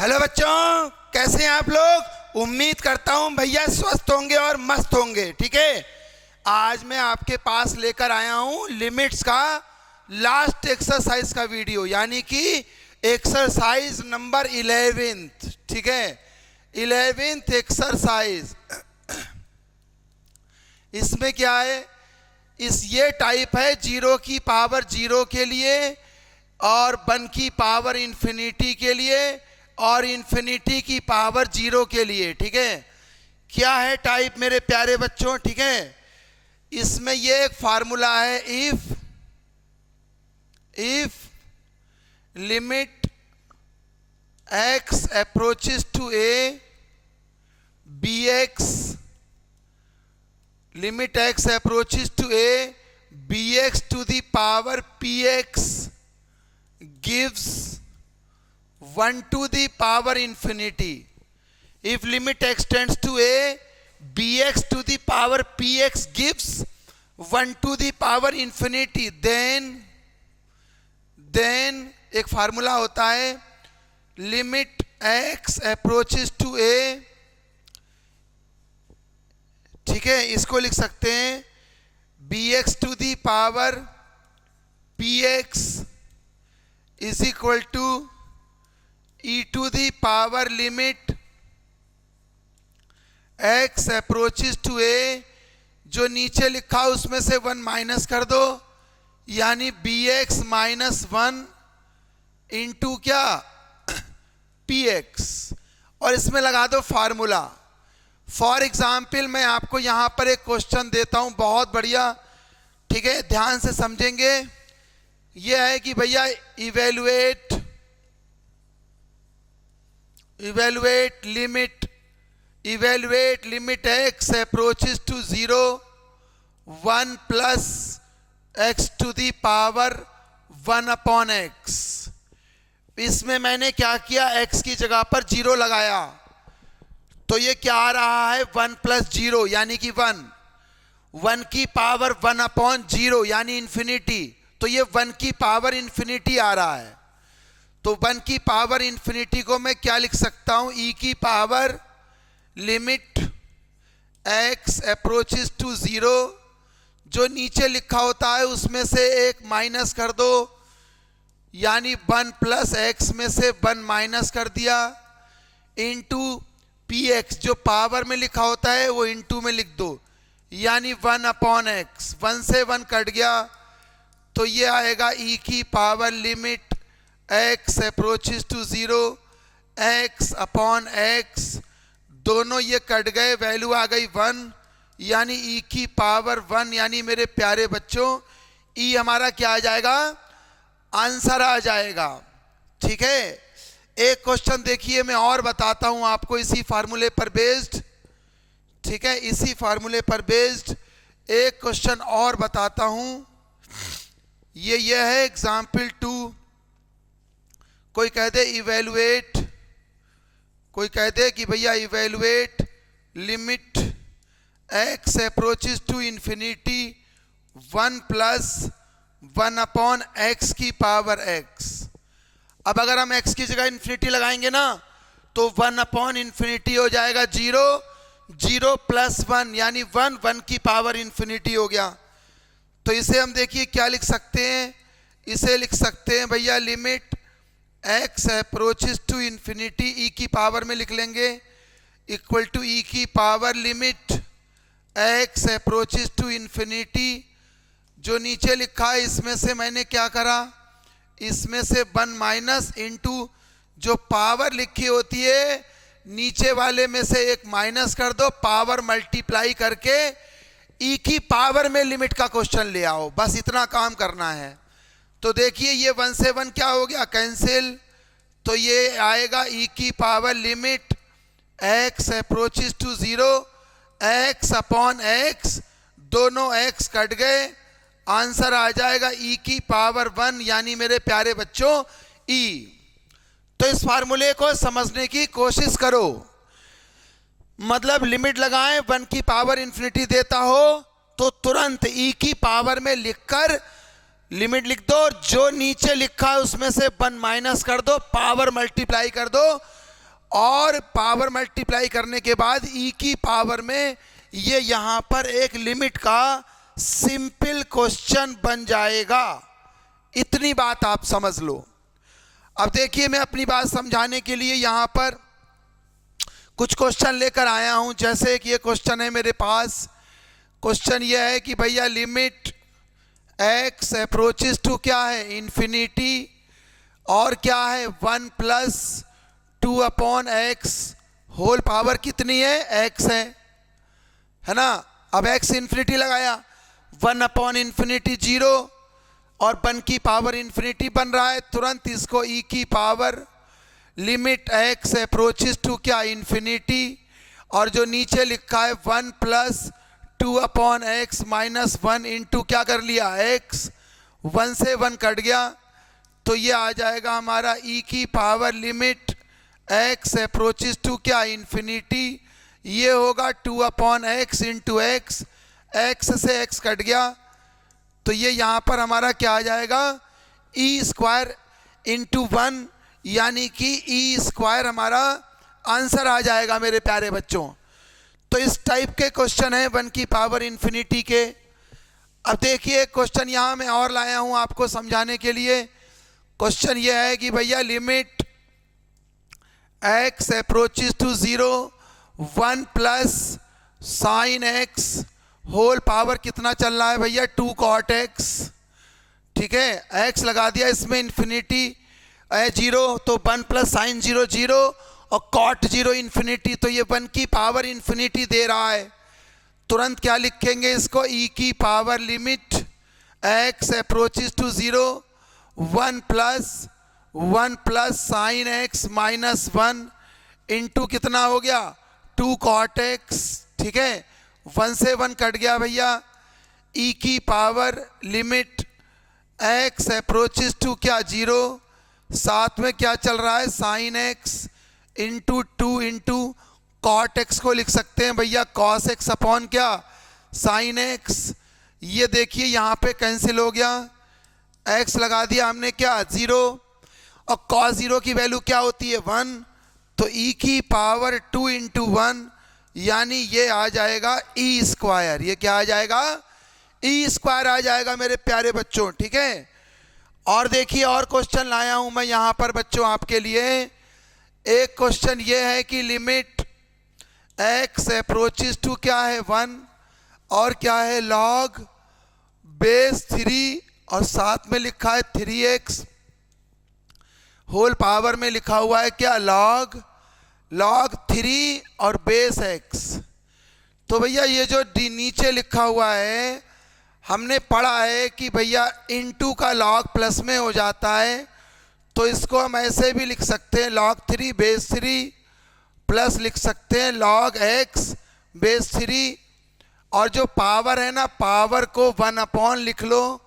Hello बच्चों, कैसे हैं आप लोग। उम्मीद करता हूं भैया स्वस्थ होंगे और मस्त होंगे। ठीक है, आज मैं आपके पास लेकर आया हूं लिमिट्स का लास्ट एक्सरसाइज का वीडियो, यानी कि एक्सरसाइज नंबर 11। ठीक है, 11th एक्सरसाइज। इसमें क्या है, ये टाइप है 0 की पावर 0 के लिए और 1 की पावर इन्फिनिटी के लिए और इन्फिनिटी की पावर 0 के लिए। ठीक है, क्या है टाइप मेरे प्यारे बच्चों। ठीक है, इसमें ये एक फार्मूला है, if limit x approaches to a bx, limit x approaches to a bx to the power px gives 1 to the power infinity. If limit x tends to a bx to the power px gives 1 to the power infinity, then एक फार्मूला होता है limit x approaches to a। ठीक है, इसको लिख सकते हैं bx to the power px is equal to e to the power limit x approaches to a। जो नीचे लिखा उसमें से 1 माइनस कर दो, यानी bx माइनस 1 इंटू क्या px, और इसमें लगा दो फार्मूला। फॉर एग्जाम्पल मैं आपको यहां पर एक क्वेश्चन देता हूं, बहुत बढ़िया। ठीक है, ध्यान से समझेंगे। यह है कि भैया evaluate limit x approaches to 0 1 plus x to the power 1 upon x। इसमें मैंने क्या किया, x की जगह पर 0 लगाया, तो ये क्या आ रहा है 1 प्लस 0 यानी कि 1 की पावर 1 अपॉन 0 यानी इन्फिनिटी, तो ये 1 की पावर इन्फिनिटी आ रहा है। तो 1 की पावर इन्फिनिटी को मैं क्या लिख सकता हूं, e की power limit x approaches to 0। जो नीचे लिखा होता है उसमें से एक माइनस कर दो, यानी 1 प्लस x में से 1 माइनस कर दिया, इंटू px। जो पावर में लिखा होता है वो इंटू में लिख दो, यानी 1 अपॉन x। 1 से 1 कट गया, तो ये आएगा e की power limit x approaches to 0 x upon x। दोनों ये कट गए, वैल्यू आ गई 1, यानी e की पावर 1, यानी मेरे प्यारे बच्चों e हमारा क्या आ जाएगा, आंसर आ जाएगा। ठीक है, एक क्वेश्चन देखिए मैं और बताता हूं आपको इसी फार्मूले पर बेस्ड। ठीक है, इसी फार्मूले पर बेस्ड एक क्वेश्चन और बताता हूं। ये है एग्जाम्पल 2। कोई कह दे इवेलुएट, कोई कह दे कि भैया evaluate limit x approaches to infinity 1 plus 1 upon x की पावर x। अब अगर हम x की जगह इन्फिनिटी लगाएंगे ना, तो 1 अपॉन इन्फिनिटी हो जाएगा 0 प्लस 1 यानी 1 की पावर इन्फिनिटी हो गया। तो इसे हम देखिए क्या लिख सकते हैं, इसे लिख सकते हैं भैया limit x approaches to infinity e की पावर में लिख लेंगे इक्वल टू e की power limit x approaches to infinity. जो नीचे लिखा है इसमें से मैंने क्या करा, इसमें से 1 माइनस इंटू जो पावर लिखी होती है नीचे वाले में से एक माइनस कर दो, पावर मल्टीप्लाई करके e की पावर में लिमिट का क्वेश्चन ले आओ, बस इतना काम करना है। तो देखिए ये 1 से 1 क्या हो गया, कैंसिल। तो ये आएगा e की power limit x approaches to 0 x upon x। दोनों x कट गए, आंसर आ जाएगा e की पावर 1, यानी मेरे प्यारे बच्चों e। तो इस फार्मूले को समझने की कोशिश करो, मतलब लिमिट लगाएं 1 की पावर इन्फिनिटी देता हो तो तुरंत e की पावर में लिखकर लिमिट लिख दो, और जो नीचे लिखा है उसमें से 1 माइनस कर दो, पावर मल्टीप्लाई कर दो, और पावर मल्टीप्लाई करने के बाद ई की पावर में ये यहाँ पर एक लिमिट का सिंपल क्वेश्चन बन जाएगा। इतनी बात आप समझ लो। अब देखिए, मैं अपनी बात समझाने के लिए यहाँ पर कुछ क्वेश्चन लेकर आया हूँ। जैसे कि ये क्वेश्चन है मेरे पास। क्वेश्चन ये है कि भैया लिमिट x अप्रोचेस टू क्या है, इन्फिनिटी, और क्या है 1 plus 2 upon x whole power कितनी है, x है ना। अब x इन्फिनिटी लगाया, 1 अपॉन इन्फिनिटी 0 और 1 की पावर इन्फिनिटी बन रहा है। तुरंत इसको e की power limit x approaches to क्या, इन्फिनिटी, और जो नीचे लिखा है 1 plus 2 upon x minus 1 into क्या कर लिया, x, 1 से 1 कट गया तो ये आ जाएगा हमारा e की power limit x approaches to क्या, इन्फिनिटी। ये होगा 2 upon x into x, x से x कट गया तो ये यहाँ पर हमारा क्या आ जाएगा, e स्क्वायर इंटू 1, यानी कि e स्क्वायर हमारा आंसर आ जाएगा मेरे प्यारे बच्चों। तो इस टाइप के क्वेश्चन है 1 की पावर इन्फिनिटी के। अब देखिए, क्वेश्चन यहाँ मैं और लाया हूँ आपको समझाने के लिए। क्वेश्चन ये है कि भैया limit x approaches to 0 1 plus sine x whole power कितना चल रहा है भैया, 2 कॉट एक्स। ठीक है, x लगा दिया, इसमें इन्फिनिटी 0 तो 1 प्लस साइन 0 0 और कॉट 0 इन्फिनिटी, तो ये 1 की पावर इन्फिनिटी दे रहा है। तुरंत क्या लिखेंगे इसको, e की power limit x approaches to 0 1 plus sine x minus 1 into कितना हो गया, 2 कॉट एक्स। ठीक है, 1 से 1 कट गया भैया, e की power limit x approaches to क्या, 0, साथ में क्या चल रहा है, sine x into 2 into cot x को लिख सकते हैं भैया कॉस एक्स अपॉन क्या, साइन एक्स। ये देखिए यहाँ पे कैंसिल हो गया, x लगा दिया हमने क्या, 0, और कॉस 0 की वैल्यू क्या होती है, 1, तो e की पावर 2 इंटू 1, यानी ये आ जाएगा e स्क्वायर। ये क्या आ जाएगा, e स्क्वायर आ जाएगा मेरे प्यारे बच्चों। ठीक है, और देखिए और क्वेश्चन लाया हूं मैं यहाँ पर बच्चों आपके लिए। एक क्वेश्चन ये है कि लिमिट x अप्रोचेस टू क्या है, 1, और क्या है log बेस 3, और साथ में लिखा है 3x होल पावर में लिखा हुआ है क्या, log 3 और बेस x। तो भैया ये जो नीचे लिखा हुआ है हमने पढ़ा है कि भैया इनटू का log प्लस में हो जाता है, तो इसको हम ऐसे भी लिख सकते हैं log 3 बेस 3 प्लस लिख सकते हैं log x बेस 3, और जो पावर है ना, पावर को 1 अपॉन लिख लो,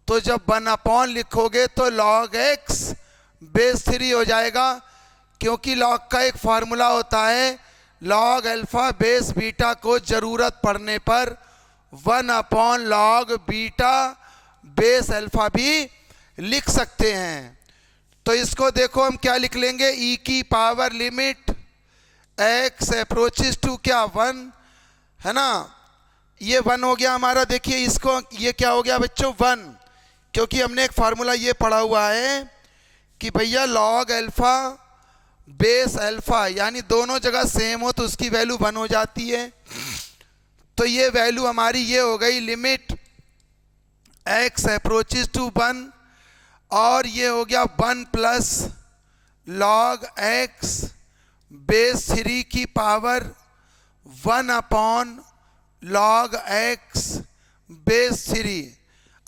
तो जब 1 अपॉन लिखोगे तो log x बेस 3 हो जाएगा, क्योंकि log का एक फार्मूला होता है log अल्फा बेस बीटा को ज़रूरत पड़ने पर 1 upon log beta base alpha भी लिख सकते हैं। तो इसको देखो हम क्या लिख लेंगे, e की power limit x approaches to क्या, 1, है ना। ये 1 हो गया हमारा। देखिए इसको, ये क्या हो गया बच्चों, 1, क्योंकि हमने एक फार्मूला ये पढ़ा हुआ है कि भैया log अल्फा बेस अल्फा, यानी दोनों जगह सेम हो तो उसकी वैल्यू 1 हो जाती है। तो ये वैल्यू हमारी ये हो गई लिमिट x अप्रोचेस टू 1, और ये हो गया 1 प्लस log x बेस 3 की पावर 1 अपॉन log x बेस 3।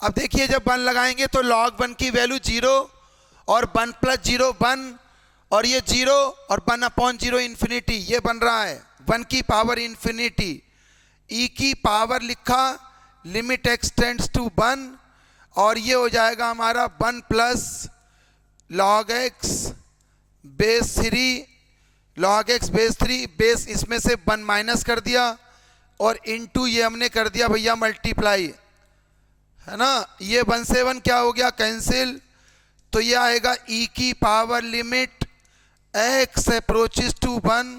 अब देखिए जब 1 लगाएंगे तो log 1 की वैल्यू 0, और 1 प्लस 0 1, और ये 0 और 1 अपॉन 0 इन्फिनिटी, ये बन रहा है 1 की पावर इन्फिनिटी। e की पावर लिखा लिमिट x टेंड्स टू 1, और ये हो जाएगा हमारा 1 प्लस log x बेस 3, log x बेस 3, बेस इसमें से 1 माइनस कर दिया, और इनटू ये हमने कर दिया भैया मल्टीप्लाई, है ना। ये 1 से 1 क्या हो गया, कैंसिल, तो ये आएगा e की power limit x approaches to 1,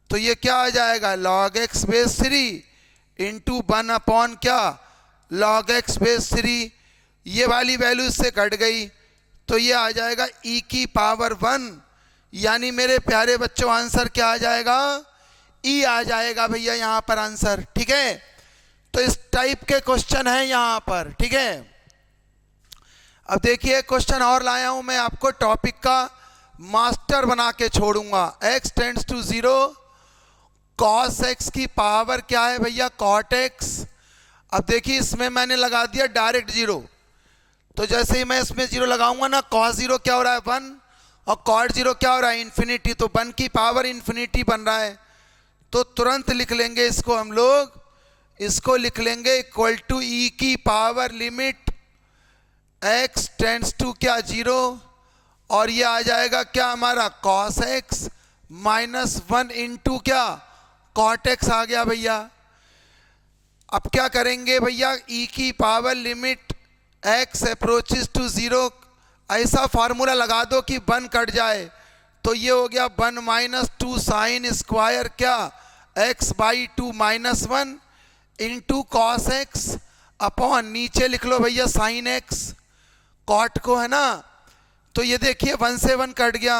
तो ये क्या आ जाएगा log x बेस 3 इंटू 1 अपॉन क्या log x बेस 3। ये वाली वैल्यू इससे कट गई तो ये आ जाएगा e की पावर 1, यानी मेरे प्यारे बच्चों आंसर क्या आ जाएगा e आ जाएगा भैया यहाँ पर आंसर। ठीक है, तो इस टाइप के क्वेश्चन है यहाँ पर। ठीक है, अब देखिए क्वेश्चन और लाया हूं मैं आपको, टॉपिक का मास्टर बना के छोड़ूंगा। x tends to 0, cos x की पावर क्या है भैया cot x। अब देखिए इसमें मैंने लगा दिया डायरेक्ट 0, तो जैसे ही मैं इसमें 0 लगाऊंगा ना, cos 0 क्या हो रहा है 1 और cot 0 क्या हो रहा है इन्फिनिटी, तो 1 की पावर इन्फिनिटी बन रहा है। तो तुरंत लिख लेंगे इसको हम लोग, इसको लिख लेंगे इक्वल टू e की power limit x tends to क्या 0, और ये आ जाएगा क्या हमारा cos x माइनस 1 इंटू क्या cot x आ गया भैया। अब क्या करेंगे भैया, e की power limit x approaches to 0, ऐसा फार्मूला लगा दो कि 1 कट जाए, तो ये हो गया 1 माइनस 2 साइन स्क्वायर क्या x by 2 minus 1 into cos x upon नीचे लिख लो भैया साइन x, कॉट को है ना, तो ये देखिए 1 से 1 कट गया,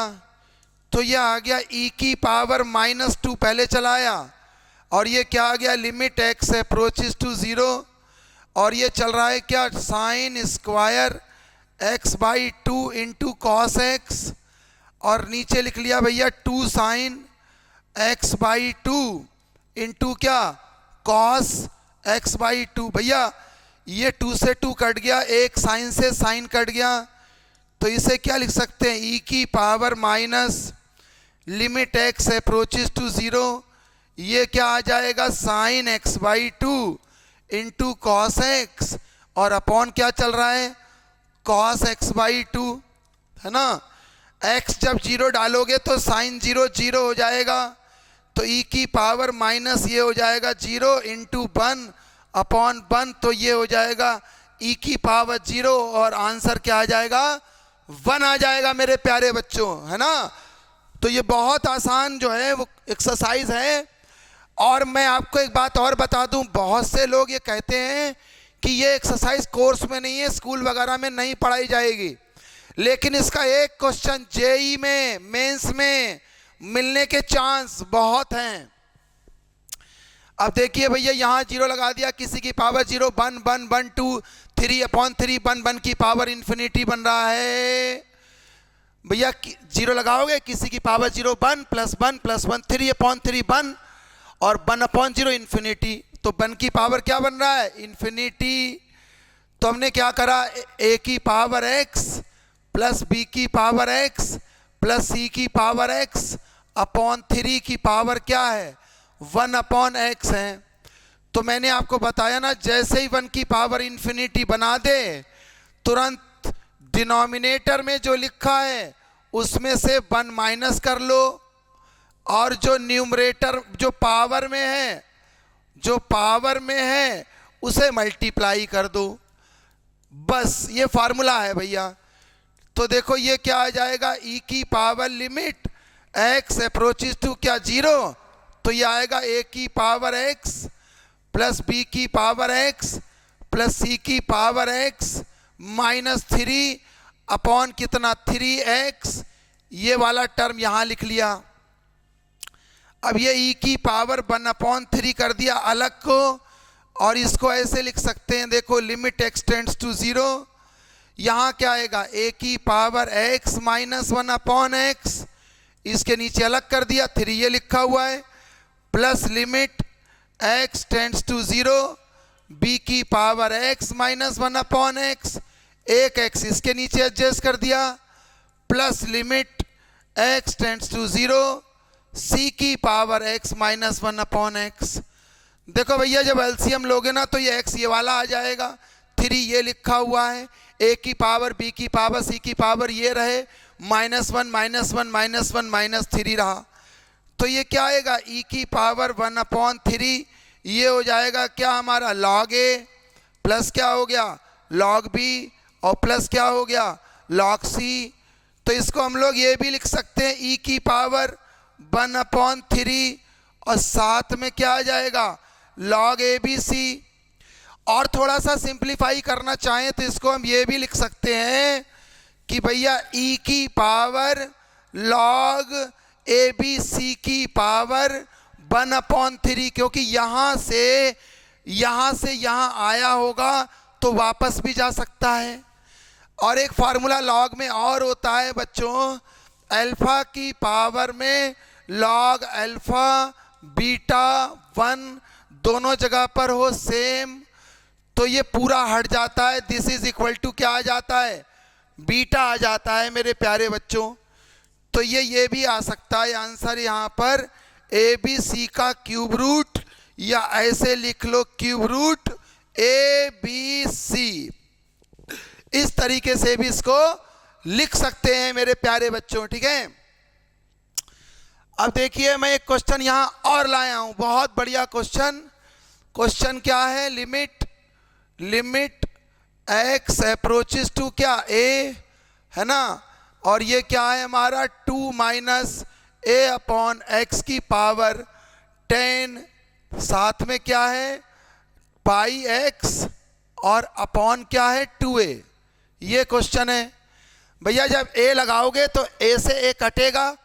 तो ये आ गया e की पावर माइनस 2 पहले चलाया, और ये क्या आ गया लिमिट x अप्रोचेस टू 0, और ये चल रहा है क्या sine square x by 2 into cos x, और नीचे लिख लिया भैया 2 साइन x बाई 2 इंटू क्या कॉस x बाई 2। भैया ये 2 से 2 कट गया, एक साइन से साइन कट गया, तो इसे क्या लिख सकते हैं e की power minus limit x approaches to 0, ये क्या आ जाएगा sine x by 2 into cos x, और अपॉन क्या चल रहा है कॉस x बाई 2, है ना। x जब 0 डालोगे तो साइन 0 0 हो जाएगा, तो e की पावर माइनस ये हो जाएगा 0 इंटू 1 अपॉन 1, तो ये हो जाएगा e की पावर 0, और आंसर क्या आ जाएगा 1 आ जाएगा मेरे प्यारे बच्चों, है ना। तो ये बहुत आसान जो है वो एक्सरसाइज है। और मैं आपको एक बात और बता दूं, बहुत से लोग ये कहते हैं कि ये एक्सरसाइज कोर्स में नहीं है, स्कूल वगैरह में नहीं पढ़ाई जाएगी, लेकिन इसका एक क्वेश्चन जेई में मेंस में मिलने के चांस बहुत हैं। अब देखिए भैया यहाँ 0 लगा दिया, किसी की पावर 0 1 1 1 2 3 अपॉन 3 1 1 की पावर इन्फिनिटी बन रहा है। भैया 0 लगाओगे, किसी की पावर 0 1 प्लस 1 प्लस 1 3 अपॉन 3 1 और 1 अपॉन 0 इन्फिनिटी, तो 1 की पावर क्या बन रहा है इन्फिनिटी। तो हमने क्या करा, a की पावर x प्लस b की पावर x प्लस c की पावर x अपॉन 3 की पावर क्या है 1 अपॉन x है। तो मैंने आपको बताया ना, जैसे ही 1 की पावर इन्फिनिटी बना दे, तुरंत डिनोमिनेटर में जो लिखा है उसमें से 1 माइनस कर लो, और जो न्यूमरेटर जो पावर में है उसे मल्टीप्लाई कर दो, बस ये फार्मूला है भैया। तो देखो ये क्या आ जाएगा, e की power limit x approaches to क्या 0, तो ये आएगा a की पावर x प्लस b की पावर x प्लस c की पावर x माइनस 3 अपॉन कितना 3x, ये वाला टर्म यहाँ लिख लिया। अब ये e की पावर 1 अपॉन 3 कर दिया अलग को, और इसको ऐसे लिख सकते हैं, देखो लिमिट x टेंड्स टू 0, यहाँ क्या आएगा a की power x minus 1 upon x, इसके नीचे अलग कर दिया 3 ये लिखा हुआ है, plus limit x tends to 0 b की power x minus 1 upon x, एक x इसके नीचे एडजस्ट कर दिया, plus limit x tends to 0 c की power x minus 1 upon x। देखो भैया जब एलसीएम लोगे ना तो ये x ये वाला आ जाएगा, 3 ये लिखा हुआ है, a की पावर b की पावर c की पावर ये रहे, माइनस 1 माइनस 1 माइनस 1 माइनस 3 रहा, तो ये क्या आएगा e की पावर 1 अपॉन 3, ये हो जाएगा क्या हमारा log a प्लस क्या हो गया log b और प्लस क्या हो गया log c। तो इसको हम लोग ये भी लिख सकते हैं e की पावर 1/3 और साथ में क्या आ जाएगा log ABC। और थोड़ा सा सिंप्लीफाई करना चाहें तो इसको हम ये भी लिख सकते हैं कि भैया e की पावर log ABC की पावर 1/3, क्योंकि यहाँ से यहाँ आया होगा तो वापस भी जा सकता है। और एक फार्मूला लॉग में और होता है बच्चों, अल्फा की पावर में लॉग अल्फा बीटा 1 दोनों जगह पर हो सेम तो ये पूरा हट जाता है। दिस इज इक्वल टू क्या आ जाता है बीटा आ जाता है मेरे प्यारे बच्चों। तो ये भी आ सकता है आंसर यहाँ पर ABC का क्यूब रूट, या ऐसे लिख लो क्यूब रूट ABC। इस तरीके से भी इसको लिख सकते हैं मेरे प्यारे बच्चों, ठीक है। अब देखिए मैं एक क्वेश्चन यहां और लाया हूं, बहुत बढ़िया क्वेश्चन। क्वेश्चन क्या है, लिमिट x अप्रोचेस टू क्या a है ना, और ये क्या है हमारा 2 माइनस a/x की पावर 10, साथ में क्या है पाई x और अपॉन क्या है 2a। ये क्वेश्चन है भैया। जब a लगाओगे तो a से a कटेगा,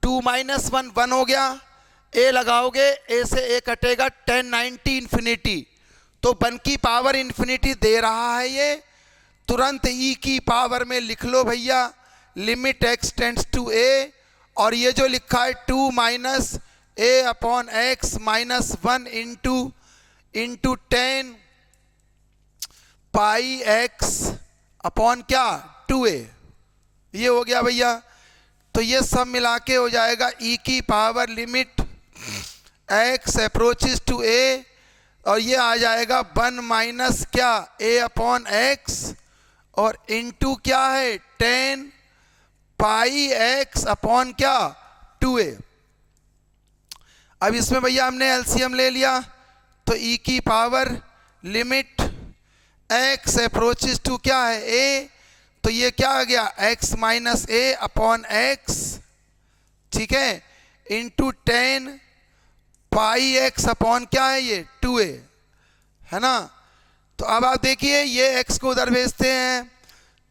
2 माइनस 1 1 हो गया, a लगाओगे a से a कटेगा 10 90 इन्फिनिटी, तो 1 की पावर इन्फिनिटी दे रहा है ये। तुरंत e की पावर में लिख लो भैया limit x tends to a, और ये जो लिखा है 2 minus a/x minus 1 into 10 pi x upon क्या 2a, ये हो गया भैया। तो ये सब मिला के हो जाएगा e की power limit x approaches to a, और ये आ जाएगा 1 माइनस क्या a/x और इंटू क्या है 10 पाई x अपॉन क्या 2a। अब इसमें भैया हमने एलसीएम ले लिया तो e की power limit x approaches to क्या है a, तो ये क्या आ गया x minus a upon x, ठीक है, इंटू 10 पाई x अपॉन क्या है ये 2a है ना। तो अब आप देखिए ये x को उधर भेजते हैं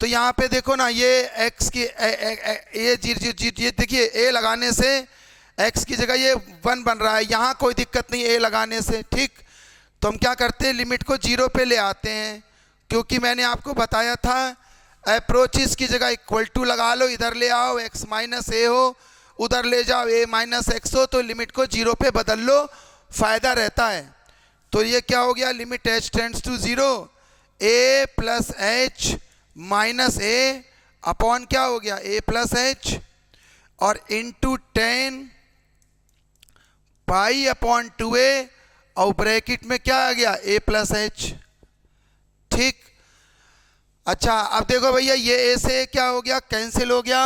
तो यहाँ पे देखो ना ये x की ये देखिए a लगाने से x की जगह ये 1 बन रहा है, यहाँ कोई दिक्कत नहीं a लगाने से, ठीक। तो हम क्या करते हैं लिमिट को 0 पे ले आते हैं, क्योंकि मैंने आपको बताया था अप्रोचेस की जगह इक्वल टू लगा लो, इधर ले आओ x माइनस a हो, उधर ले जाओ a माइनस x हो, तो लिमिट को 0 पे बदल लो, फायदा रहता है। तो ये क्या हो गया limit h tends to 0 a plus h minus a upon क्या हो गया a प्लस h और इंटू 10 पाई अपॉन 2a और ब्रैकेट में क्या आ गया a प्लस h, ठीक। अच्छा अब देखो भैया ये a से क्या हो गया कैंसिल हो गया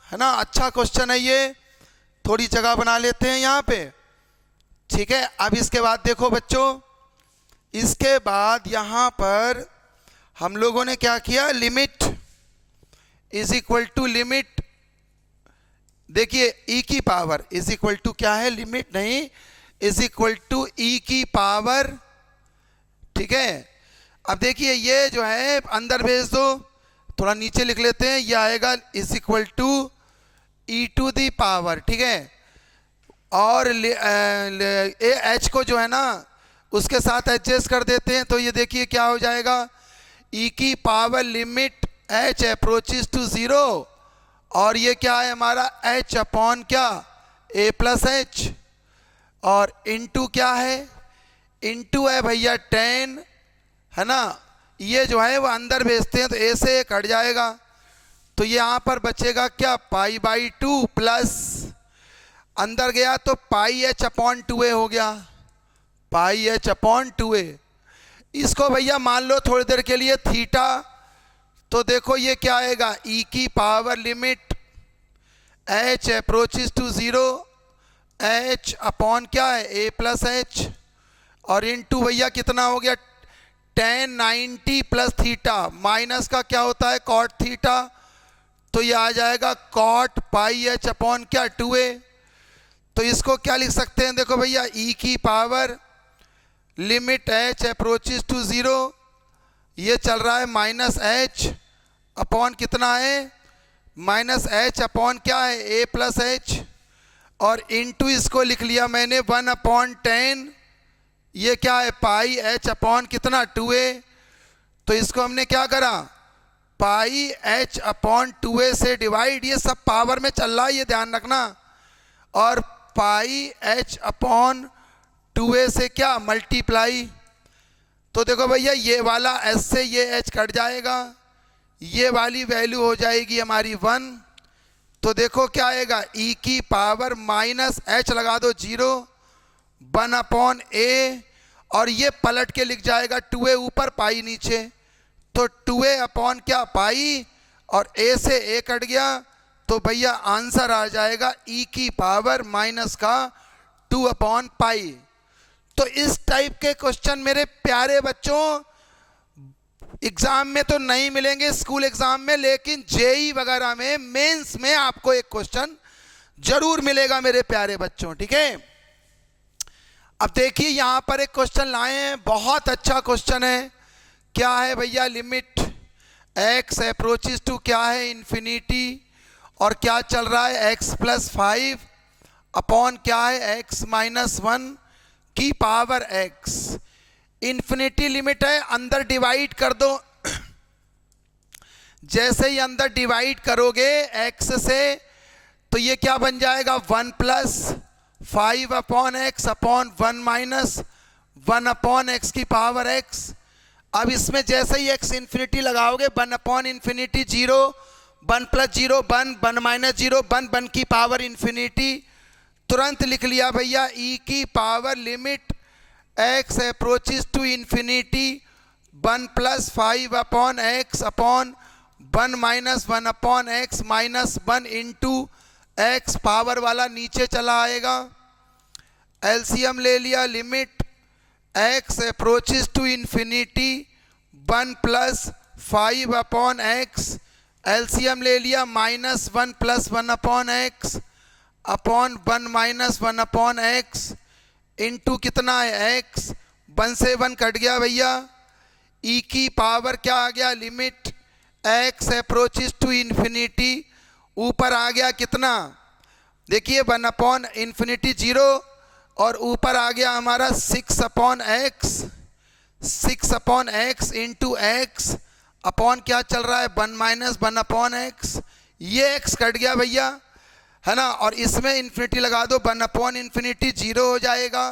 है ना। अच्छा क्वेश्चन है ये, थोड़ी जगह बना लेते हैं यहाँ पे, ठीक है। अब इसके बाद देखो बच्चों, इसके बाद यहाँ पर हम लोगों ने क्या किया limit is equal to limit, देखिए e की पावर इज इक्वल टू क्या है लिमिट नहीं इज इक्वल टू e की पावर, ठीक है। अब देखिए ये जो है अंदर भेज दो, थोड़ा नीचे लिख लेते हैं, ये आएगा is equal to e to the power, ठीक है। और h को जो है ना उसके साथ एडजस्ट कर देते हैं, तो ये देखिए क्या हो जाएगा e की power limit h approaches to 0, और ये क्या है हमारा h अपॉन क्या a प्लस h, और इंटू क्या है इंटू है भैया 10 है ना। ये जो है वो अंदर भेजते हैं तो a से कट जाएगा, तो ये यहाँ पर बचेगा क्या पाई बाई 2 प्लस अंदर गया तो पाई h अपॉन 2a हो गया, पाई h अपॉन 2a। इसको भैया मान लो थोड़ी देर के लिए थीटा, तो देखो ये क्या आएगा e की power limit h approaches to 0 h upon क्या है a प्लस h और इंटू भैया कितना हो गया 10 90 प्लस थीटा, माइनस का क्या होता है कॉट थीटा, तो ये आ जाएगा कॉट पाई एच अपॉन क्या 2a। तो इसको क्या लिख सकते हैं, देखो भैया e की power limit h approaches to 0, ये चल रहा है माइनस h अपॉन कितना है, माइनस h अपॉन क्या है a प्लस h, और इनटू इसको लिख लिया मैंने 1/10, ये क्या है पाई h अपॉन कितना 2a। तो इसको हमने क्या करा, पाई h अपॉन 2a से डिवाइड, ये सब पावर में चल रहा है ये ध्यान रखना, और पाई h अपॉन 2a से क्या मल्टीप्लाई। तो देखो भैया ये वाला s से ये h कट जाएगा, ये वाली वैल्यू हो जाएगी हमारी 1। तो देखो क्या आएगा e की पावर माइनस h लगा दो 0 1/a, और ये पलट के लिख जाएगा 2a ऊपर पाई नीचे, तो 2a अपॉन क्या पाई, और a से a कट गया, तो भैया आंसर आ जाएगा e की पावर माइनस का 2/पाई। तो इस टाइप के क्वेश्चन मेरे प्यारे बच्चों एग्जाम में तो नहीं मिलेंगे, स्कूल एग्जाम में, लेकिन जेई वगैरह में मेंस में आपको एक क्वेश्चन जरूर मिलेगा मेरे प्यारे बच्चों, ठीक है। अब देखिए यहां पर एक क्वेश्चन लाए हैं, बहुत अच्छा क्वेश्चन है। क्या है भैया, लिमिट x अप्रोचेस टू क्या है इन्फिनिटी, और क्या चल रहा है x प्लस 5 अपॉन क्या है x माइनस 1 की पावर x। इन्फिनिटी लिमिट है, अंदर डिवाइड कर दो। जैसे ही अंदर डिवाइड करोगे x से, तो ये क्या बन जाएगा 1 plus 5 upon x upon 1 minus 1 upon x की पावर x। अब इसमें जैसे ही x इन्फिनिटी लगाओगे 1 अपॉन इन्फिनिटी 0, 1 प्लस 0 1, 1 माइनस 0 1, 1 की पावर इन्फिनिटी। तुरंत लिख लिया भैया e की power limit x approaches to infinity 1 plus 5 upon x upon 1 minus 1 upon x minus 1 into x, power वाला नीचे चला आएगा। एलसीएम ले लिया, limit x approaches to infinity 1 plus 5 upon x, LCM ले लिया minus 1 plus 1 upon x upon 1 minus 1 upon x into कितना है x, 1 से 1 कट गया भैया, e की पावर क्या आ गया limit x approaches to infinity, ऊपर आ गया कितना, देखिए 1 अपॉन इन्फिनिटी 0, और ऊपर आ गया हमारा 6 upon x, 6 upon x into x upon क्या चल रहा है 1 माइनस 1 अपॉन x, ये x कट गया भैया, है ना, और इसमें इन्फिनिटी लगा दो 1 अपॉन इन्फिनिटी 0 हो जाएगा,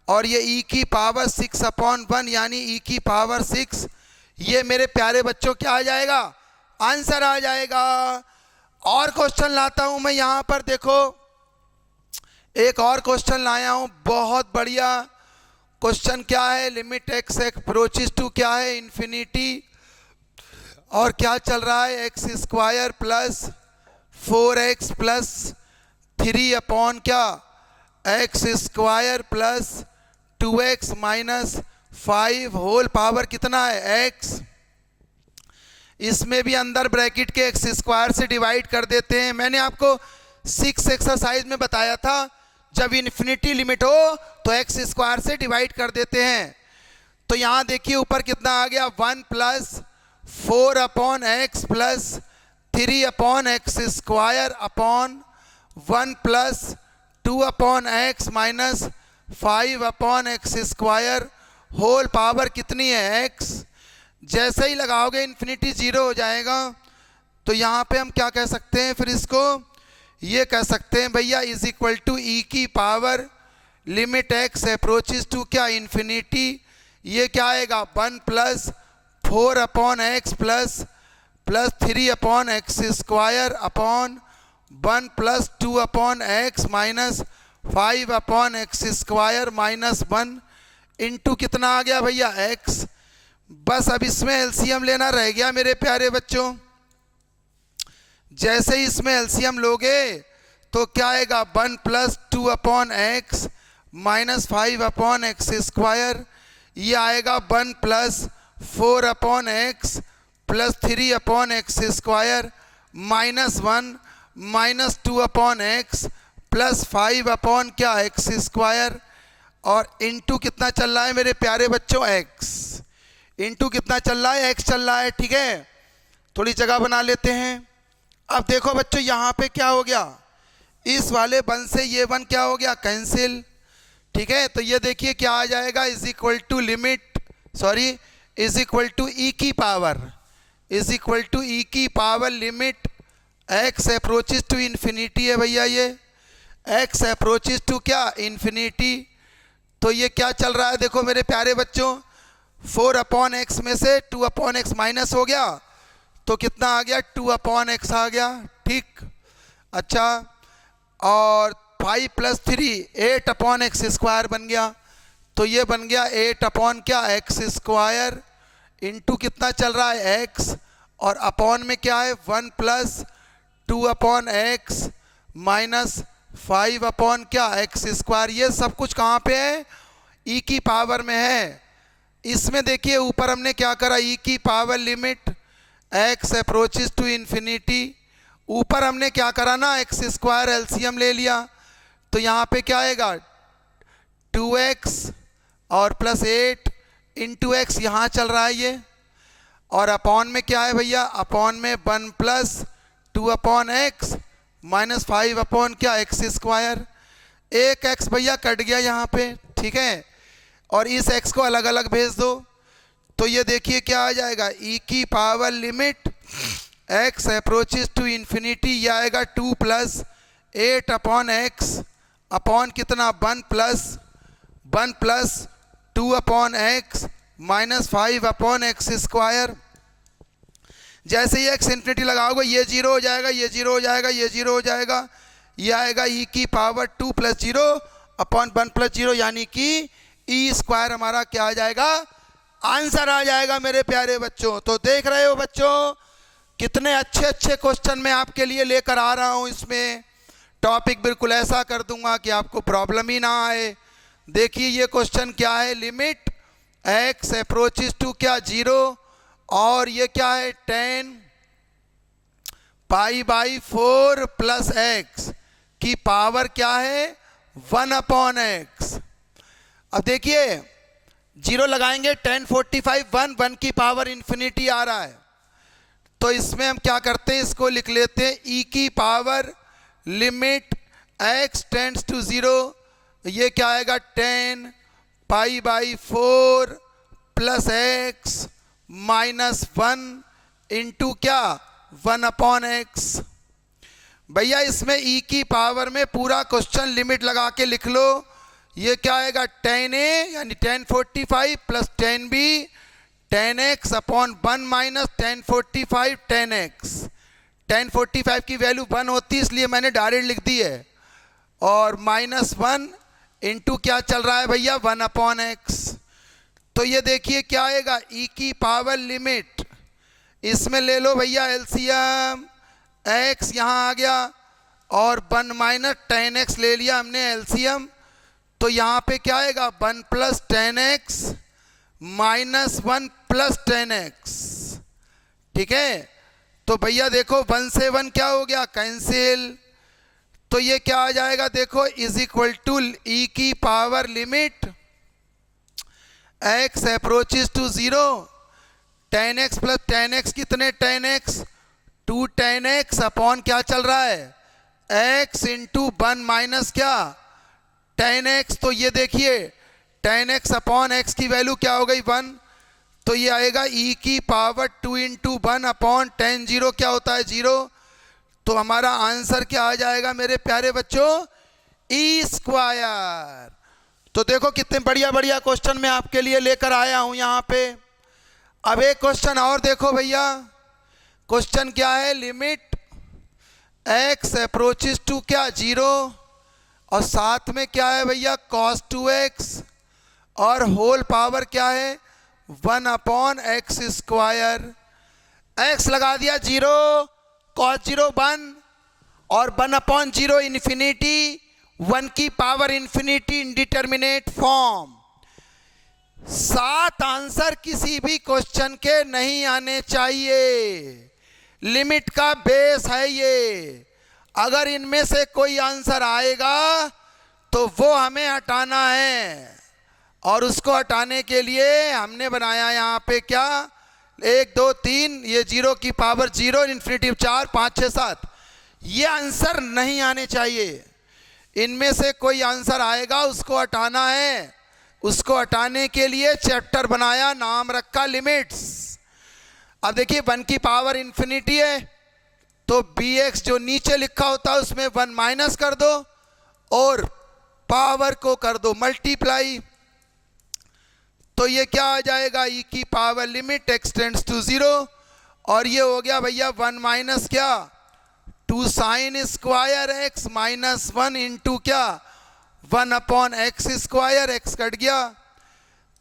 और ये e की पावर 6 अपॉन 1 यानी e की पावर 6। ये मेरे प्यारे बच्चों क्या आ जाएगा, आंसर आ जाएगा। और क्वेश्चन लाता हूं मैं यहां पर, देखो एक और क्वेश्चन लाया हूं, बहुत बढ़िया क्वेश्चन। क्या है, लिमिट x अप्रोचेस टू क्या है इन्फिनिटी, और क्या चल रहा है x square plus 4x plus 3 upon क्या x square plus 2x minus 5 whole power कितना है x। इसमें भी अंदर ब्रैकेट के एक्स स्क्वायर से डिवाइड कर देते हैं। मैंने आपको 6 एक्सरसाइज में बताया था, जब इन्फिनिटी लिमिट हो तो एक्स स्क्वायर से डिवाइड कर देते हैं। तो यहाँ देखिए ऊपर कितना आ गया 1 plus 4 upon x plus 3 upon x square upon 1 plus 2 upon x minus 5 upon x square whole power कितनी है x। जैसे ही लगाओगे इन्फिनिटी 0 हो जाएगा। तो यहाँ पे हम क्या कह सकते हैं, फिर इसको ये कह सकते हैं भैया इज इक्वल टू ई की power limit x approaches to क्या इन्फिनिटी, ये क्या आएगा 1 plus 4 upon x plus 3 upon x square upon 1 plus 2 upon x minus 5 upon x square minus 1 into कितना आ गया भैया x। बस अब इसमें एलसीएम लेना रह गया मेरे प्यारे बच्चों। जैसे ही इसमें एलसीएम लोगे तो क्या आएगा 1 plus 2 upon x minus 5 upon x square, ये आएगा 1 plus 4 upon x plus 3 upon x square -1 -2 upon x plus 5 upon क्या एक्स स्क्वायर, और इंटू कितना चल रहा है मेरे प्यारे बच्चों, एक्स। इंटू कितना चल रहा है, एक्स चल रहा है। ठीक है, थोड़ी जगह बना लेते हैं। अब देखो बच्चों यहाँ पे क्या हो गया, इस वाले 1 से ये 1 क्या हो गया, कैंसिल। ठीक है, तो ये देखिए क्या आ जाएगा, is equal to limit, sorry, is equal to e की power, is equal to e की power limit x approaches to infinity है भैया, ये एक्स अप्रोचेस टू क्या, इन्फिनिटी। तो ये क्या चल रहा है देखो मेरे प्यारे बच्चों, 4 अपॉन एक्स में से 2 अपॉन एक्स माइनस हो गया, तो कितना आ गया, 2 अपॉन एक्स आ गया। ठीक, अच्छा, और 5 + 3 8 अपॉन एक्स स्क्वायर बन गया, तो ये बन गया 8 अपॉन क्या, एक्स स्क्वायर, इंटू कितना चल रहा है, एक्स, और अपॉन में क्या है, 1 + 2 अपॉन एक्स माइनस 5 अपॉन क्या, एक्स स्क्वायर। ये सब कुछ कहाँ पे है, ई की पावर में है। इसमें देखिए ऊपर हमने क्या करा, ई की power limit x approaches to infinity, ऊपर हमने क्या करा ना, एक्स स्क्वायर एलसीएम ले लिया, तो यहाँ पे क्या आएगा, 2x और प्लस 8 इंटू एक्स, यहाँ चल रहा है ये, और अपॉन में क्या है भैया, अपॉन में 1 + 2 अपॉन एक्स माइनस 5 अपॉन क्या, एक्स स्क्वायर। एक एक्स भैया कट गया यहाँ पे, ठीक है, और इस एक्स को अलग अलग भेज दो, तो ये देखिए क्या आ जाएगा, ई की power limit x approaches to infinity, ये आएगा 2 + 8 अपॉन एक्स अपॉन कितना, 1 + 2 upon x minus 5 upon x square. जैसे ही एक्स इन्फिनिटी लगाओगे ये 0 हो जाएगा, ये 0 हो जाएगा, ये 0 हो जाएगा, ये आएगा ई की पावर 2 + 0 अपॉन 1 + 0, यानी कि ई स्क्वायर हमारा क्या आ जाएगा, आंसर आ जाएगा मेरे प्यारे बच्चों। तो देख रहे हो बच्चों कितने अच्छे अच्छे क्वेश्चन मैं आपके लिए लेकर आ रहा हूँ। इसमें टॉपिक बिल्कुल ऐसा कर दूंगा कि आपको प्रॉब्लम ही ना आए। देखिए ये क्वेश्चन क्या है, लिमिट एक्स अप्रोचेस टू क्या, 0, और ये क्या है, 10 π/4 + x की पावर क्या है, 1 अपॉन एक्स। अब देखिए 0 लगाएंगे, 10 45 1 की पावर इन्फिनिटी आ रहा है, तो इसमें हम क्या करते हैं, इसको लिख लेते हैं ई की power limit x tends to 0, ये क्या आएगा, 10 π/4 + x माइनस 1 इंटू क्या, 1 अपॉन एक्स। भैया इसमें ई की पावर में पूरा क्वेश्चन लिमिट लगा के लिख लो, ये क्या आएगा, 10a यानी 10 45 + 10b 10x upon 1 minus 10 45 10x। 10 45 की वैल्यू 1 होती है, इसलिए मैंने डायरेक्ट लिख दी है, और माइनस 1 इंटू क्या चल रहा है भैया, 1 अपॉन एक्स। तो ये देखिए क्या आएगा, ई की पावर लिमिट, इसमें ले लो भैया एलसीएम, एक्स यहाँ आ गया, और 1 माइनस 10x ले लिया हमने एलसीएम, तो यहाँ पे क्या आएगा, 1 + 10x माइनस 1 + 10x। ठीक है, तो भैया देखो 1 से 1 क्या हो गया, कैंसिल, तो ये क्या आ जाएगा, देखो इज इक्वल टू ई की power limit x approaches to 0, 10x + 10x कितने, 10x 2 10x अपॉन क्या चल रहा है, x इंटू 1 माइनस क्या, 10x। तो ये देखिए 10x अपॉन x की वैल्यू क्या हो गई, 1, तो ये आएगा e की पावर 2 इंटू 1 अपॉन 10 0 क्या होता है, 0। तो हमारा आंसर क्या आ जाएगा मेरे प्यारे बच्चों, ई स्क्वायर। तो देखो कितने बढ़िया बढ़िया क्वेश्चन मैं आपके लिए लेकर आया हूं यहाँ पे। अब एक क्वेश्चन और देखो भैया, क्वेश्चन क्या है, लिमिट x अप्रोचेस टू क्या, 0, और साथ में क्या है भैया, cos 2x, और होल पावर क्या है, 1 अपॉन एक्स स्क्वायर। x लगा दिया 0, cos 0 1, और 1 अपॉन 0 इन्फिनिटी, 1 की power infinity, indeterminate form. 7 answer किसी भी क्वेश्चन के नहीं आने चाहिए, लिमिट का बेस है ये। अगर इनमें से कोई आंसर आएगा तो वो हमें हटाना है, और उसको हटाने के लिए हमने बनाया यहाँ पे क्या, 1 2 3, ये 0 की पावर 0, इन्फिनिटी 4 5 6 7, ये आंसर नहीं आने चाहिए। इनमें से कोई आंसर आएगा उसको हटाना है। उसको हटाने के लिए चैप्टर बनाया, नाम रखा लिमिट्स। अब देखिए 1 की पावर इन्फिनिटी है, तो bx जो नीचे लिखा होता है उसमें 1 माइनस कर दो और पावर को कर दो मल्टीप्लाई, तो ये क्या आ जाएगा, e की power limit x tends to 0, और ये हो गया भैया 1 माइनस क्या 2 sine square x minus 1 into क्या 1 upon x square, x cut गया,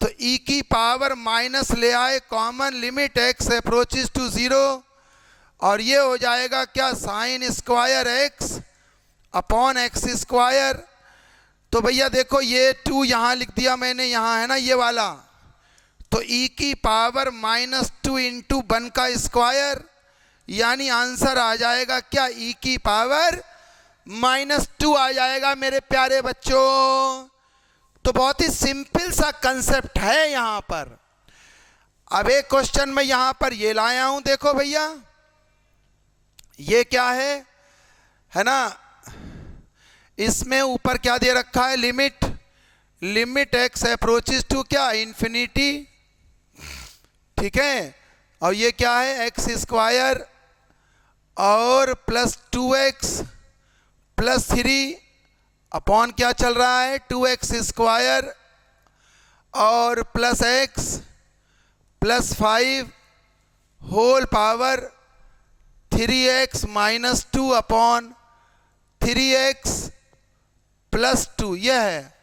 तो e की पावर माइनस ले आए common, limit x approaches to 0, और ये हो जाएगा क्या sine square x upon x square. तो भैया देखो ये 2 यहाँ लिख दिया मैंने, यहाँ है ना ये वाला, तो e की पावर माइनस 2 इंटू 1 का स्क्वायर, यानी आंसर आ जाएगा क्या e की पावर माइनस 2 आ जाएगा मेरे प्यारे बच्चों। तो बहुत ही सिंपल सा कंसेप्ट है यहाँ पर। अब एक क्वेश्चन में यहाँ पर ये लाया हूँ, देखो भैया ये क्या है ना, इसमें ऊपर क्या दे रखा है, लिमिट x अप्रोचेस टू क्या इन्फिनिटी, ठीक है, और ये क्या है एक्स स्क्वायर और प्लस 2x प्लस 3 अपॉन क्या चल रहा है 2x स्क्वायर और plus x plus 5 whole power 3x minus 2 upon 3x plus 2, यह है।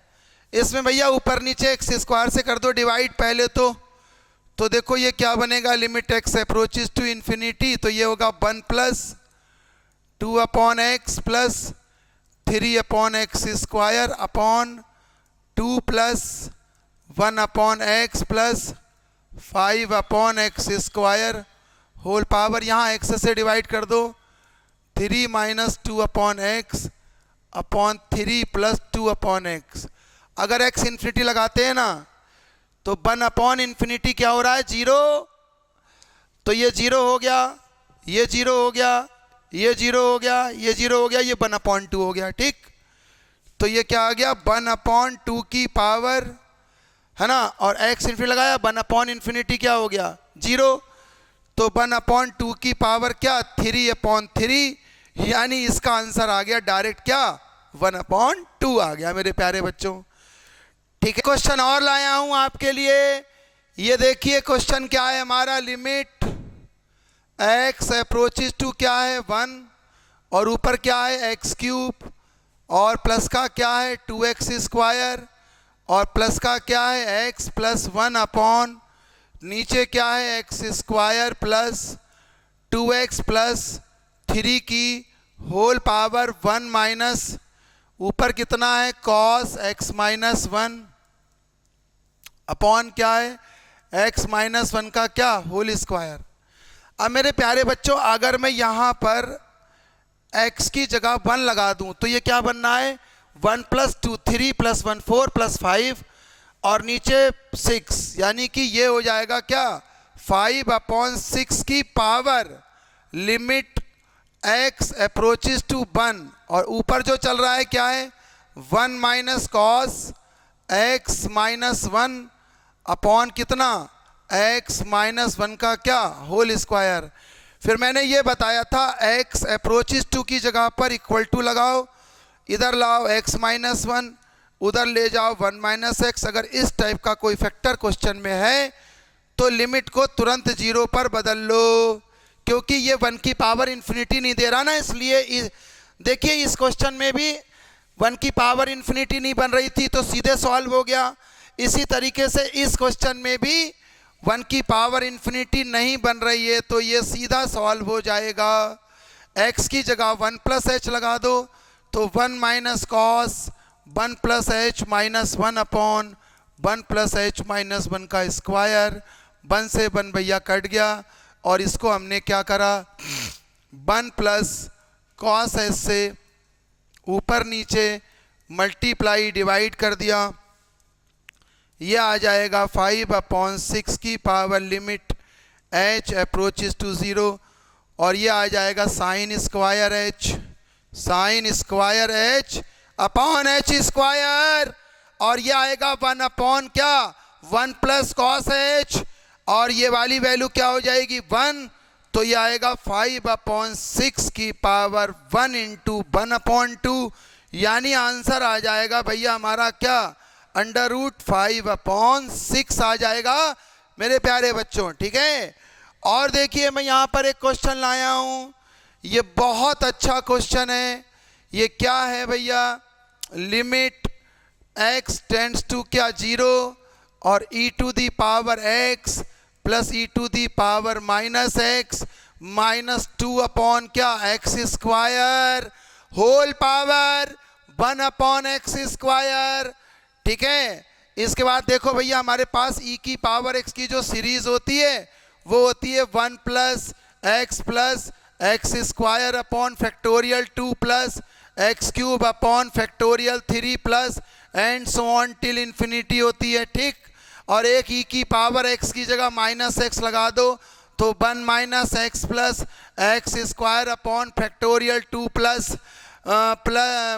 इसमें भैया ऊपर नीचे एक्स स्क्वायर से कर दो डिवाइड पहले तो देखो ये क्या बनेगा, limit x approaches to infinity, तो ये होगा 1 plus 2 upon x plus 3 upon x square upon 2 plus 1 upon x plus 5 upon x square whole power, यहाँ x से डिवाइड कर दो, 3 minus 2 upon x upon 3 plus 2 upon x. अगर x infinity लगाते हैं ना तो 1 अपॉन इन्फिनिटी क्या हो रहा है 0, तो ये 0 हो गया, ये 0 हो गया, ये 0 हो गया, ये 0 हो गया, ये 1 अपॉन 2 हो गया, ठीक। तो ये क्या आ गया 1 अपॉन 2 की पावर, है ना, और x इन्फिनिटी लगाया 1 अपॉन इन्फिनिटी क्या हो गया 0, तो 1 अपॉन 2 की पावर क्या 3 अपॉन 3, यानी इसका आंसर आ गया डायरेक्ट क्या 1 अपॉन 2 आ गया मेरे प्यारे बच्चों, ठीक है। क्वेश्चन और लाया हूं आपके लिए, ये देखिए क्वेश्चन क्या है हमारा, लिमिट x अप्रोचेस टू क्या है 1 और ऊपर क्या है एक्स क्यूब और प्लस का क्या है 2x स्क्वायर और प्लस का क्या है x प्लस 1 अपॉन नीचे क्या है x square plus 2x plus 3 की होल पावर 1 माइनस ऊपर कितना है cos x माइनस 1 अपॉन क्या है x माइनस 1 का क्या होल स्क्वायर। अब मेरे प्यारे बच्चों अगर मैं यहाँ पर x की जगह 1 लगा दूं तो ये क्या बनना है 1 प्लस 2 3 प्लस 1 4 प्लस 5 और नीचे 6, यानी कि ये हो जाएगा क्या 5 अपॉन 6 की power limit x approaches to 1 और ऊपर जो चल रहा है क्या है 1 minus cos x minus 1 upon कितना x माइनस 1 का क्या होल स्क्वायर। फिर मैंने ये बताया था x अप्रोचेस टू की जगह पर इक्वल टू लगाओ, इधर लाओ x माइनस 1 उधर ले जाओ 1 माइनस एक्स। अगर इस टाइप का कोई फैक्टर क्वेश्चन में है तो लिमिट को तुरंत 0 पर बदल लो, क्योंकि ये 1 की पावर इन्फिनिटी नहीं दे रहा ना, इसलिए देखिए इस क्वेश्चन में भी 1 की पावर इन्फिनिटी नहीं बन रही थी तो सीधे सॉल्व हो गया। इसी तरीके से इस क्वेश्चन में भी 1 की पावर इन्फिनिटी नहीं बन रही है तो ये सीधा सॉल्व हो जाएगा। x की जगह 1 प्लस एच लगा दो तो 1 minus cos 1 plus H minus 1 upon 1 plus H minus 1 का स्क्वायर, 1 से 1 भैया कट गया, और इसको हमने क्या करा 1 प्लस कॉस एस से ऊपर नीचे मल्टीप्लाई डिवाइड कर दिया। ये आ जाएगा 5/6 की power limit h approaches to 0 और ये आ जाएगा sine square h upon h square और ये आएगा 1 अपॉन क्या 1 प्लस कॉस h और ये वाली वैल्यू क्या हो जाएगी 1, तो ये आएगा 5/6 की पावर 1 इंटू 1/2 यानी आंसर आ जाएगा भैया हमारा क्या √5/6 आ जाएगा मेरे प्यारे बच्चों। ठीक है, और देखिए मैं यहाँ पर एक क्वेश्चन लाया हूँ, ये बहुत अच्छा क्वेश्चन है। ये क्या है भैया, लिमिट x टेंड्स टू क्या 0 और e to the power x plus e to the power -x -2 upon क्या x square whole power 1/x square. ठीक है, इसके बाद देखो भैया हमारे पास e की पावर x की जो सीरीज होती है वो होती है 1 plus x square upon factorial 2 plus x cube upon factorial 3 plus and so on till infinity होती है। ठीक, और एक e की पावर x की जगह -x लगा दो तो 1 -x plus x square upon factorial 2 plus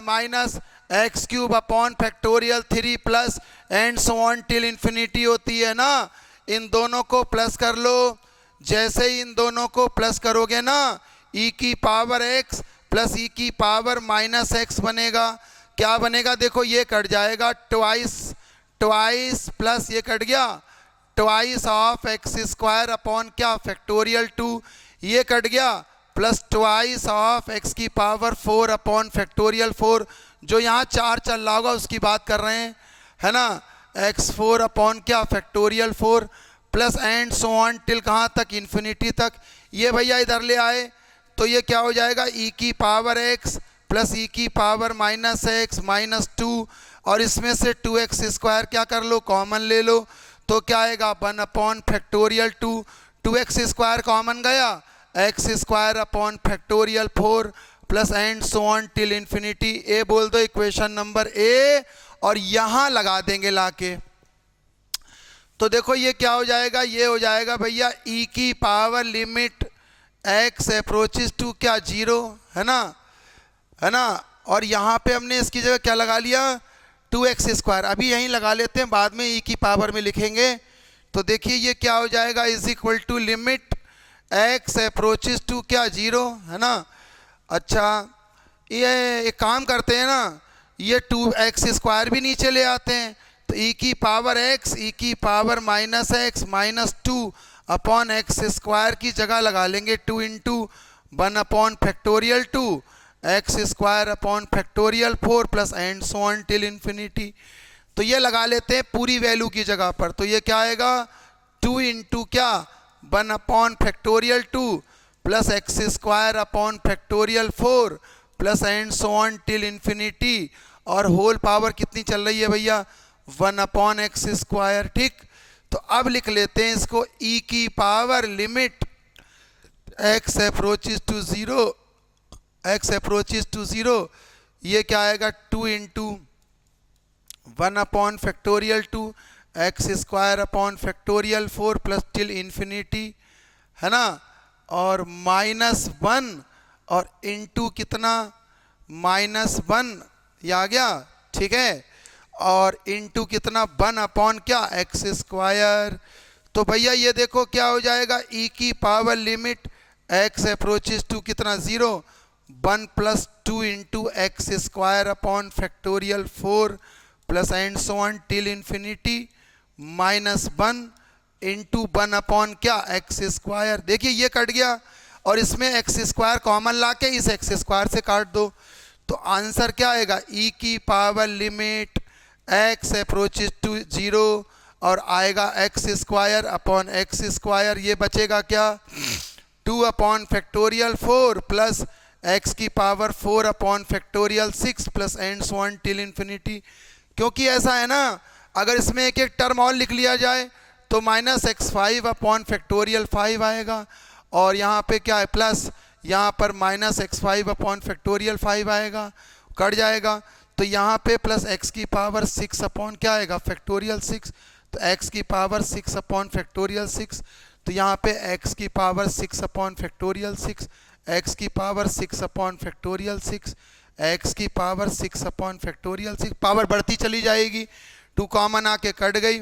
minus x cube upon factorial 3 plus and so on till infinity होती है ना। इन दोनों को प्लस कर लो, जैसे ही इन दोनों को प्लस करोगे ना e की पावर x प्लस e की पावर -x बनेगा। क्या बनेगा देखो, ये कट जाएगा ट्वाइस प्लस ये कट गया twice of x square upon क्या फैक्टोरियल 2, ये कट गया प्लस ट्वाइस ऑफ x की पावर 4 अपॉन फैक्टोरियल 4, जो यहाँ 4 चल रहा होगा उसकी बात कर रहे हैं है ना, x4 अपॉन क्या factorial 4 plus and so on till कहाँ तक इन्फिनिटी तक। ये भैया इधर ले आए तो ये क्या हो जाएगा e की पावर x प्लस e की पावर -x -2 और इसमें से 2x स्क्वायर क्या कर लो कॉमन ले लो तो क्या आएगा 1 upon factorial 2x square common गया x square upon factorial 4 plus and so on till infinity. ए बोल दो इक्वेशन नंबर ए और यहाँ लगा देंगे लाके। तो देखो ये क्या हो जाएगा, ये हो जाएगा भैया e की power limit x approaches to क्या 0 है ना, और यहाँ पे हमने इसकी जगह क्या लगा लिया 2x स्क्वायर। अभी यहीं लगा लेते हैं, बाद में e की पावर में लिखेंगे। तो देखिए ये क्या हो जाएगा is equal to limit x approaches to क्या 0 है ना। अच्छा ये एक काम करते हैं ना, ये 2x स्क्वायर भी नीचे ले आते हैं तो e की पावर x e की power -x -2 upon x square की जगह लगा लेंगे 2 into 1 upon factorial 2 x square upon factorial 4 plus and so on till infinity. तो ये लगा लेते हैं पूरी वैल्यू की जगह पर, तो ये क्या आएगा 2 इंटू क्या 1 upon factorial 2 plus x square upon factorial 4 plus and so on till infinity और होल पावर कितनी चल रही है भैया 1 अपॉन एक्स स्क्वायर। ठीक, तो अब लिख लेते हैं इसको e की power limit x approaches to 0 ये क्या आएगा 2 into 1 upon factorial 2 x square upon factorial 4 plus till infinity है ना, और -1 और इंटू कितना -1 ये आ गया। ठीक है, और इंटू कितना 1 अपॉन क्या एक्स स्क्वायर। तो भैया ये देखो क्या हो जाएगा e की power limit x approaches to कितना 0 1 plus 2 into x square upon factorial 4 plus and so on till infinity -1 into 1 upon क्या एक्स स्क्वायर। देखिए ये कट गया और इसमें एक्स स्क्वायर कॉमन ला के इस एक्स स्क्वायर से काट दो तो आंसर क्या आएगा e की power limit x approaches to 0 और आएगा x square upon x square, ये बचेगा क्या 2 अपॉन फैक्टोरियल 4 प्लस x की power 4 upon factorial 6 plus and so on till infinity. क्योंकि ऐसा है ना, अगर इसमें एक एक टर्म और लिख लिया जाए तो -x5 अपॉन फैक्टोरियल 5 आएगा और यहाँ पे क्या है प्लस, यहाँ पर माइनस x5 अपॉन फैक्टोरियल 5 आएगा, कट जाएगा। तो यहाँ पे प्लस x की पावर 6 अपॉन क्या आएगा फैक्टोरियल 6, तो x की पावर 6 अपॉन फैक्टोरियल 6, तो यहाँ पे x की पावर 6 अपॉन फैक्टोरियल 6, x की पावर 6 अपॉन फैक्टोरियल 6, x की पावर 6 अपॉन फैक्टोरियल 6, पावर बढ़ती चली जाएगी, 2 कॉमन आके कट गई,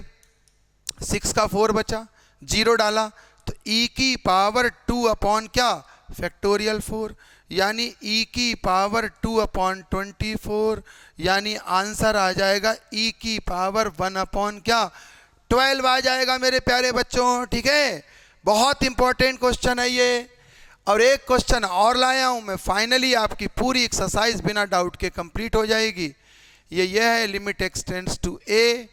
6 का 4 बचा, 0 डाला, तो e की पावर 2 अपॉन क्या फैक्टोरियल 4, यानी e की पावर 2 अपॉन 24, यानी आंसर आ जाएगा e की पावर 1 अपॉन क्या 12 आ जाएगा मेरे प्यारे बच्चों। ठीक है, बहुत इंपॉर्टेंट क्वेश्चन है ये। और एक क्वेश्चन और लाया हूं मैं, फाइनली आपकी पूरी एक्सरसाइज बिना डाउट के कंप्लीट हो जाएगी। ये है limit x tends to a,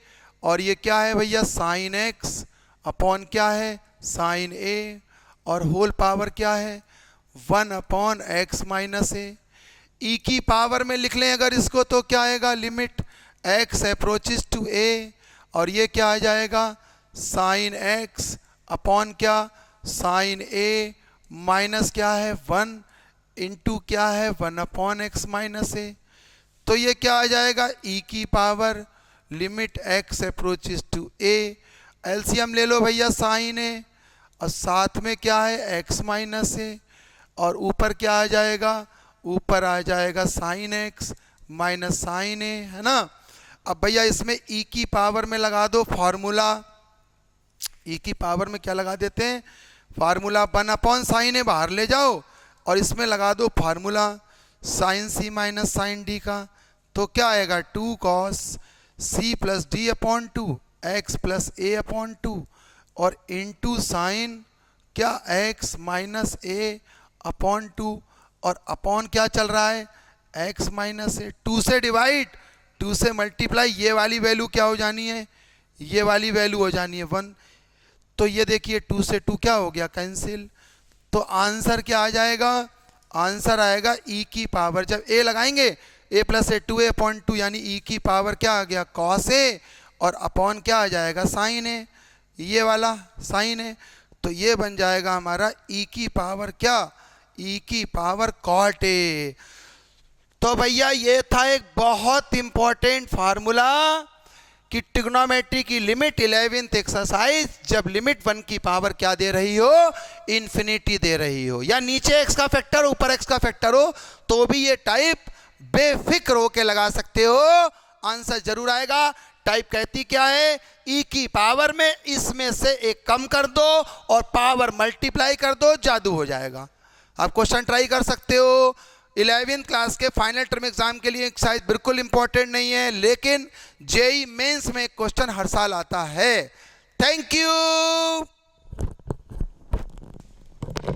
और ये क्या है भैया साइन x अपॉन क्या है साइन a, और होल पावर क्या है 1 upon x minus a। e की पावर में लिख लें अगर इसको तो क्या आएगा limit x approaches to a, और ये क्या आ जाएगा साइन x अपॉन क्या साइन a माइनस क्या है 1 इंटू क्या है 1 अपॉन x माइनस a। तो ये क्या आ जाएगा e की power limit x approaches to a, LCM ले लो भैया साइन a, और साथ में क्या है x माइनस a, और ऊपर क्या आ जाएगा ऊपर आ जाएगा sine x minus sine a, है ना। अब भैया इसमें e की पावर में लगा दो फार्मूला, e की पावर में क्या लगा देते हैं फार्मूला 1 अपॉन साइन a बाहर ले जाओ, और इसमें लगा दो formula sine c minus sine d का, तो क्या आएगा 2 cos c plus d upon 2 x plus a upon 2, और इंटू साइन क्या x माइनस a अपॉन 2, और अपॉन क्या चल रहा है x माइनस a, 2 से डिवाइड 2 से मल्टीप्लाई, ये वाली वैल्यू क्या हो जानी है ये वाली वैल्यू हो जानी है 1। तो ये देखिए 2 से 2 क्या हो गया कैंसिल, तो आंसर क्या आ जाएगा आंसर आएगा e की पावर, जब a लगाएंगे a plus a 2a upon 2, यानी e की पावर क्या आ गया cos a, और अपॉन क्या आ जाएगा साइन a, ये वाला साइन a, तो ये बन जाएगा हमारा e की पावर क्या e की पावर cot a। तो भैया ये था एक बहुत इंपॉर्टेंट फार्मूला कि ट्रिग्नोमेट्री की लिमिट 11th एक्सरसाइज जब लिमिट 1 की पावर क्या दे रही हो इन्फिनिटी दे रही हो, या नीचे x का फैक्टर ऊपर x का फैक्टर हो, तो भी ये टाइप बेफिक्र होके लगा सकते हो, आंसर जरूर आएगा। टाइप कहती क्या है e की पावर में इसमें से एक कम कर दो और पावर मल्टीप्लाई कर दो, जादू हो जाएगा। आप क्वेश्चन ट्राई कर सकते हो। 11th क्लास के फाइनल टर्म एग्जाम के लिए एक्सरसाइज बिल्कुल इंपॉर्टेंट नहीं है, लेकिन जेई मेंस में एक क्वेश्चन हर साल आता है। Thank you.